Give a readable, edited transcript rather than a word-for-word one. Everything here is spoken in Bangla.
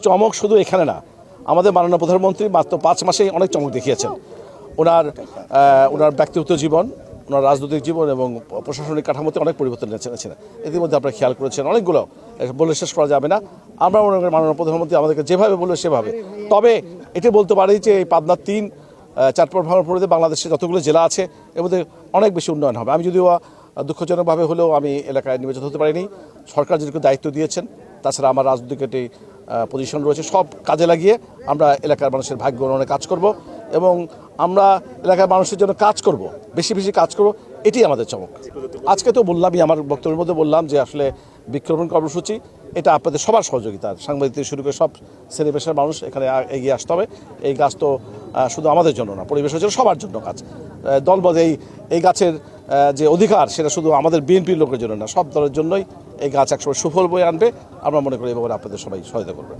চমক শুধু এখানে না, আমাদের মাননীয় প্রধানমন্ত্রী মাত্র 5 মাসেই অনেক চমক দেখিয়েছেন। ওনার ব্যক্তিগত জীবন, ওনার রাজনৈতিক জীবন এবং প্রশাসনিক কাঠামোতে অনেক পরিবর্তন এনেছেন। ইতিমধ্যে আপনারা খেয়াল করেছেন, অনেকগুলো বলে শেষ করা যাবে না। আমরা মনে করি মাননীয় প্রধানমন্ত্রী আমাদেরকে যেভাবে বলবে সেভাবে। তবে এটি বলতে পারি যে এই পাবনা 3 চারপর ভাঙার পরে বাংলাদেশে যতগুলো জেলা আছে এর মধ্যে অনেক বেশি উন্নয়ন হবে। আমি যদিও দুঃখজনকভাবে হলেও আমি এলাকায় নির্বাচিত হতে পারিনি। সরকার যেটুকু দায়িত্ব দিয়েছেন, তাছাড়া আমার রাজনৈতিক একটি পজিশন রয়েছে, সব কাজে লাগিয়ে আমরা এলাকার মানুষের ভাগ্য উন্নয়নে কাজ করব এবং আমরা এলাকার মানুষের জন্য কাজ করব, বেশি বেশি কাজ করব। এটি আমাদের চমক। আজকে তো বললামই, আমার বক্তব্যের মধ্যে বললাম যে আসলে বৃক্ষরোপণ কর্মসূচি এটা আপনাদের সবার সহযোগিতা, সাংবাদিক থেকে শুরু করে সব শ্রেণী পেশার মানুষ এখানে এগিয়ে আসতে হবে। এই গাছ তো শুধু আমাদের জন্য না, পরিবেশের জন্য, সবার জন্য গাছ। দলবদ্ধ এই গাছের যে অধিকার সেটা শুধু আমাদের বিএনপির লোকের জন্য না, সব দলের জন্যই এই গাছ একসময় সুফল বয়ে আনবে। আমরা মনে করি এবার আপনাদের সবাই সহায়তা করবেন।